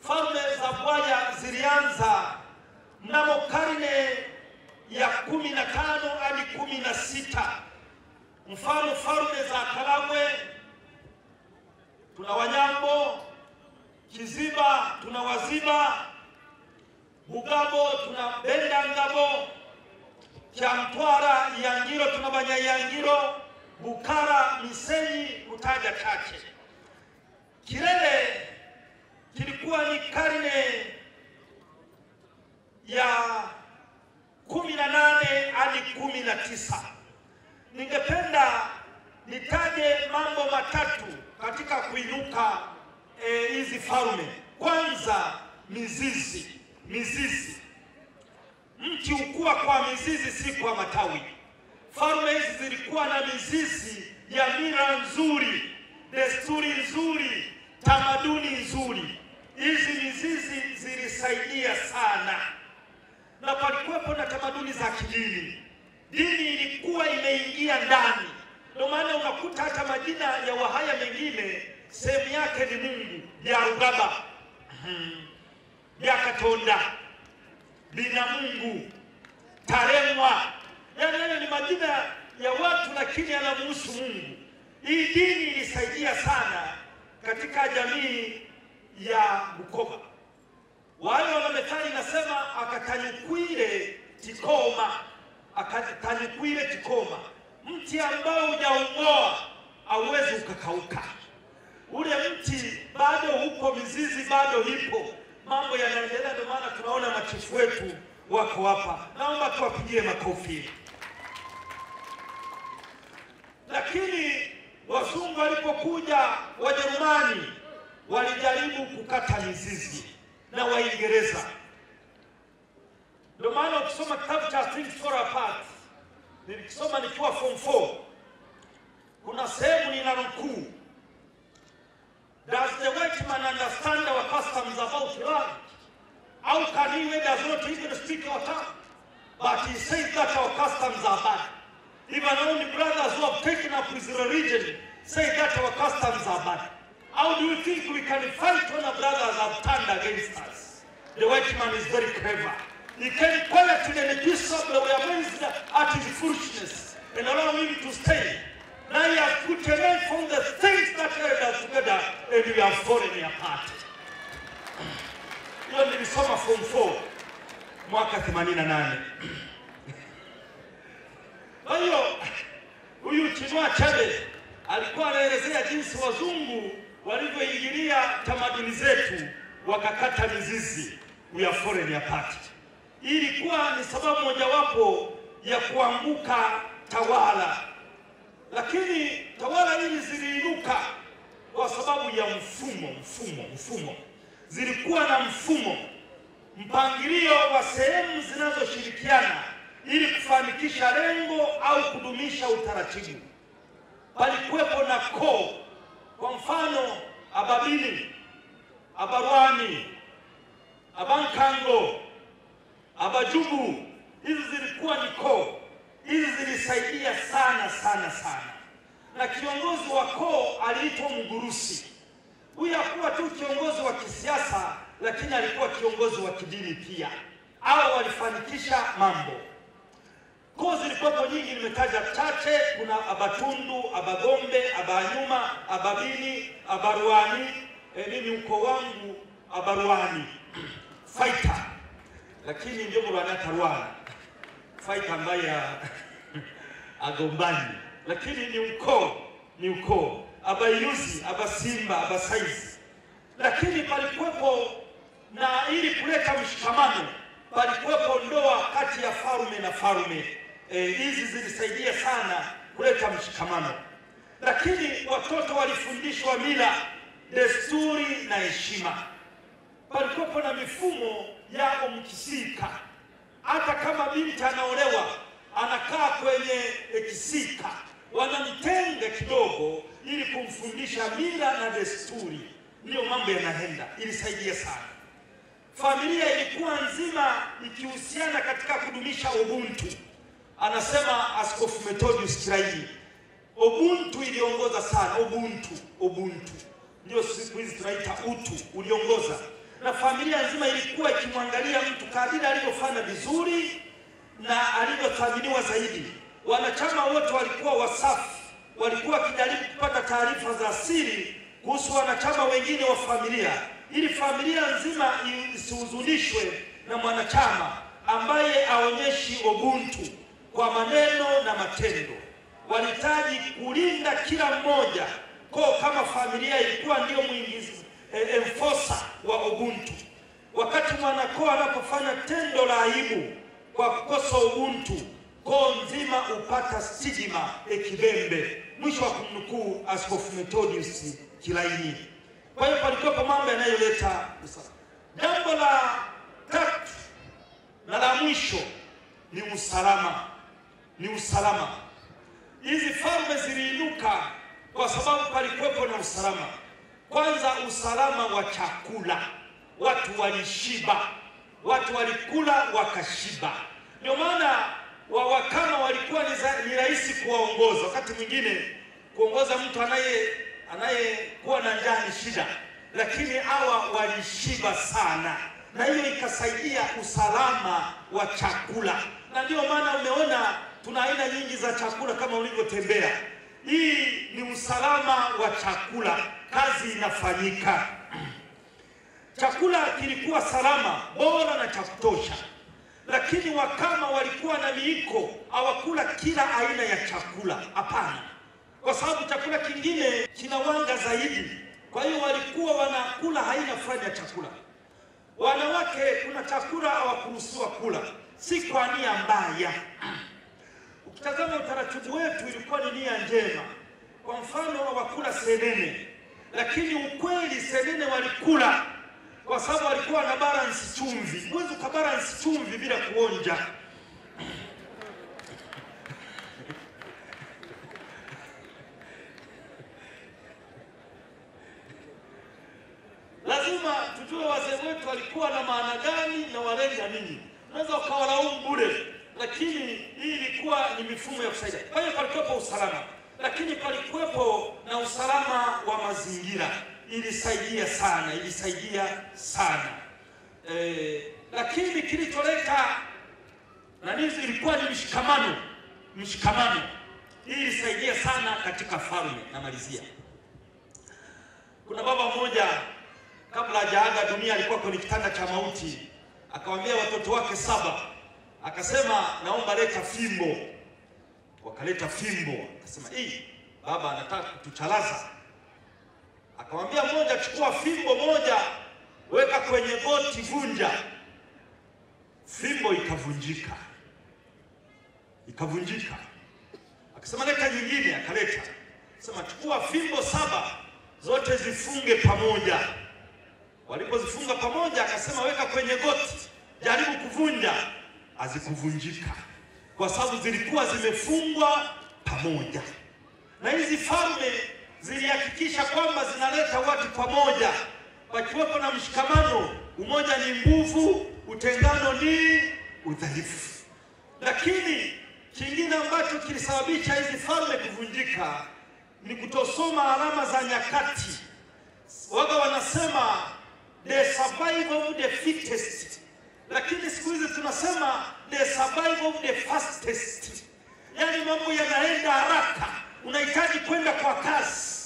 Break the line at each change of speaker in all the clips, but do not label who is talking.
falme za Bwaya zilianza mnamo karne ya 15 hadi 16. Mfano falme za Karagwe, tuna Wanyambo, Kiziba tuna Waziba, Bugabo tuna Bendangabo, Kyamtwara, Yangiro tuna Banyayangiro, Bukara, Misenyi, kutaja chache. Kilele kilikuwa ni karne ya 18 hadi 19. Ningependa nitaje mambo matatu katika kuinuka hizi falme. Kwanza, mizizi. Mti ukua kwa mizizi, si kwa matawi. Falme hizi zilikuwa na mizizi ya mila nzuri, desturi nzuri, tamaduni nzuri. Hizi mizizi zilisaidia sana, na palikuwepo na tamaduni za kidini. Dini ilikuwa imeingia ndani. Ndio maana unakuta hata majina ya Wahaya mengine sehemu yake ni Mungu. Byarugaba, Byakatonda, Bina Mungu, Taremwa. Yaani ni majina ya watu lakini yanamhusu Mungu. Hii dini ilisaidia sana katika jamii ya Bukoba. Wale wana methali nasema akatanyukwile tikoma. Mti ambao hujaung'oa hauwezi ukakauka. Ule mti bado upo, mizizi bado ipo, mambo yanaendelea. Ndio maana tunaona machifu wetu wako hapa. Naomba tuwapigie makofi. Lakini wazungu walipokuja, Wajerumani walijaribu kukata mizizi na Waingereza. Ndio maana ukisoma kitabu cha Things Fall Apart, nilikisoma nikiwa form 4, kuna sehemu ninanukuu, does the white man understand our customs about land? How can he does not even speak our tongue? But he says that our customs are bad. Even only brothers who have taken up his religion say that our customs are bad. How do you think we can fight when our brothers have turned against us? The white man is very clever. He came quietly and peaceably. We are amazed at his foolishness and allow him to stay. Now he has put an end from the things that held us together, and we have fallen apart. Hiyo nilisoma form 4 mwaka 88. Kwa hiyo huyu Chinua Achebe alikuwa anaelezea jinsi wazungu walivyoingilia tamaduni zetu wakakata mizizi. We are fallen apart. Ilikuwa ni sababu mojawapo ya kuanguka tawala. Lakini tawala hizi ziliinuka kwa sababu ya mfumo. Zilikuwa na mfumo, mpangilio wa sehemu zinazoshirikiana ili kufanikisha lengo au kudumisha utaratibu. Palikuwepo na koo. Kwa mfano, Ababini, Abarwani, Abankango, Abajubu. Hizi zilikuwa ni koo. Hizi zilisaidia sana. Na kiongozi wa koo aliitwa Mugurusi. Huyu hakuwa tu kiongozi wa kisiasa, lakini alikuwa kiongozi wa kidini pia. Hao walifanikisha mambo. Koo zilikuwa nyingi, nimetaja chache. Kuna Abatundu, Abagombe, Abanyuma, Ababini, Abarwani. Mimi uko wangu Abarwani. Fighter. Lakini ndio Murwana Tarwana. Fighter ambaye agombani. Lakini ni ukoo. Abayuzi, Abasimba, Abasaizi. Lakini palikuwepo na ili kuleta mshikamano, palikuwepo ndoa kati ya falme na falme. Hizi zilisaidia sana kuleta mshikamano. Lakini watoto walifundishwa mila, desturi na heshima. Palikuwepo na mifumo ya mkisika. Hata kama binti anaolewa, anakaa kwenye kisika, wanamtenga kidogo ili kumfundisha mila na desturi. Ndio mambo yanaenda. Ilisaidia sana. Familia ilikuwa nzima ikihusiana katika kudumisha ubuntu. Anasema Askofu Methodius Kiraiyi, ubuntu iliongoza sana. Ubuntu ndio siku hizi tunaita utu, uliongoza. na familia nzima ilikuwa ikimwangalia mtu kadiri alivyofanya vizuri na alivyothaminiwa zaidi. Wanachama wote walikuwa wasafi, walikuwa wakijaribu kupata taarifa za siri kuhusu wanachama wengine wa familia, ili familia nzima isihuzunishwe na mwanachama ambaye aonyeshi ubuntu kwa maneno na matendo. Walihitaji kulinda kila mmoja kama familia ilikuwa ndio mwingizi enforcer wa ubuntu. Wakati mwanakoo anapofanya tendo la aibu kwa kukosa ubuntu, koo nzima upata stigma ekibembe. Mwisho wa kumnukuu Askofu Methodius Kilaini. Kwa hiyo palikuwa mambo yanayoleta usalama. Jambo la tatu na la mwisho ni usalama. Ni usalama. Hizi falme ziliinuka kwa sababu palikuwepo na usalama. Kwanza, usalama wa chakula. Watu walishiba, watu walikula wakashiba. Ndio maana wawakama walikuwa ni rahisi kuwaongoza. Wakati mwingine kuongoza mtu anayekuwa na njaa ni shida, lakini hawa walishiba sana, na hiyo ikasaidia usalama wa chakula. Na ndio maana umeona tuna aina nyingi za chakula kama ulivyotembea. Hii ni usalama wa chakula, kazi inafanyika. Chakula kilikuwa salama, bora na cha kutosha. Lakini wakama walikuwa na miiko, hawakula kila aina ya chakula. Hapana, kwa sababu chakula kingine kina wanga zaidi. Kwa hiyo walikuwa wanakula aina fulani ya chakula. Wanawake kuna chakula hawakuruhusiwa kula, si kwa nia mbaya. Ukitazama utaratibu wetu ilikuwa ni nia njema. Kwa mfano hawakula senene, lakini ukweli senene walikula kwa sababu walikuwa na balance chumvi. Huwezi ukabalance chumvi bila kuonja. Lazima tujue wazee wetu walikuwa na maana gani na walenga nini. Unaweza ukawalaumu bure, lakini hii ilikuwa ni mifumo ya kusaidia. Kwa hiyo palikuwepo usalama, lakini palikuwepo na usalama wa mazingira. Ilisaidia sana. Lakini kilicholeta na nizi ilikuwa ni mshikamano. Hii ilisaidia sana katika falme. Na malizia, kuna baba mmoja kabla hajaaga dunia alikuwa kwenye kitanda cha mauti, akawaambia watoto wake 7, akasema naomba leta fimbo. Wakaleta fimbo, akasema baba anataka kutuchalaza. Akamwambia mmoja, chukua fimbo moja, weka kwenye goti, vunja. Fimbo ikavunjika. Akasema leta nyingine, akaleta. Akasema chukua fimbo 7, zote zifunge pamoja. Walipozifunga pamoja, akasema weka kwenye goti, jaribu kuvunja. Hazikuvunjika kwa sababu zilikuwa zimefungwa pamoja. Na hizi falme zilihakikisha kwamba zinaleta watu pamoja, pakiwepo na mshikamano. Umoja ni nguvu, utengano ni udhaifu. Lakini kingine ambacho kilisababisha hizi falme kuvunjika ni kutosoma alama za nyakati. Waga wanasema the survival of the fittest, lakini siku hizi tunasema the survival of the fastest. Yani mambo yanaenda haraka, unahitaji kwenda kwa kasi.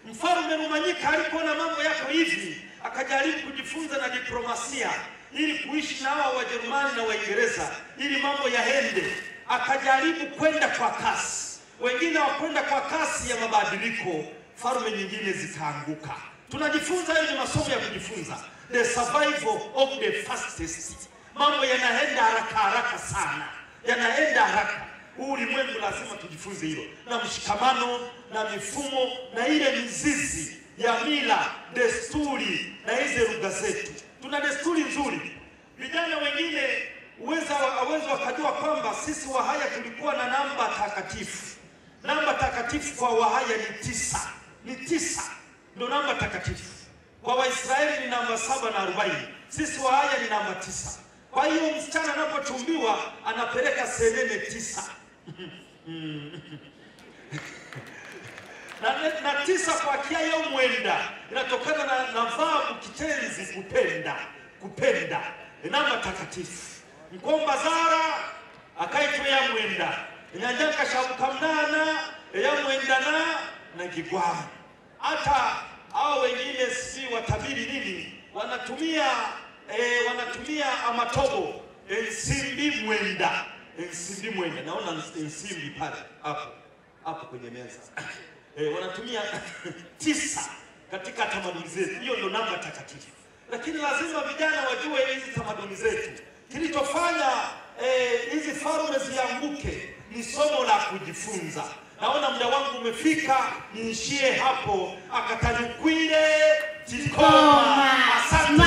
Mfalme Rumanyika alipoona mambo yako hivi, akajaribu kujifunza na diplomasia ili kuishi na hao Wajerumani na Waingereza ili mambo yaende. Akajaribu kwenda kwa kasi. Wengine wakwenda kwa kasi ya mabadiliko, falme nyingine zikaanguka. Tunajifunza, hiyo ni masomo ya kujifunza. The survival of the fastest. Mambo yanaenda haraka sana, yanaenda haraka. Ulimwengu lazima tujifunze hilo, na mshikamano na mifumo na ile mizizi ya mila, desturi na hizo lugha zetu. Tuna desturi nzuri. Vijana wengine hawezi wakajua kwamba sisi Wahaya tulikuwa na namba takatifu. Namba takatifu kwa Wahaya ni 9 ndio namba takatifu. Kwa Waisraeli ni namba 7 na 40. Sisi Wahaya ni namba 9. Kwa hiyo msichana anapochumbiwa anapeleka senene 9. na 9 kwa kiayo mwenda inatokana na vabu kitenzi kupenda namba takatifu. Mkomba zara akaitwa ya mwenda inyanjaka shabukamnana ya mwendana na gigwamu. Hata hao wengine si watabiri nini wanatumia amatobo ensimbi mwenda. Naona ensimbi pale hapo kwenye meza. Wanatumia 9 katika tamaduni zetu. Hiyo ndio namba takatifu. Lakini lazima vijana wajue hizi tamaduni zetu. Kilichofanya hizi falme zianguke ni somo la kujifunza. Naona muda wangu umefika, niishie hapo. Akatanyukwile tikoma. Asante.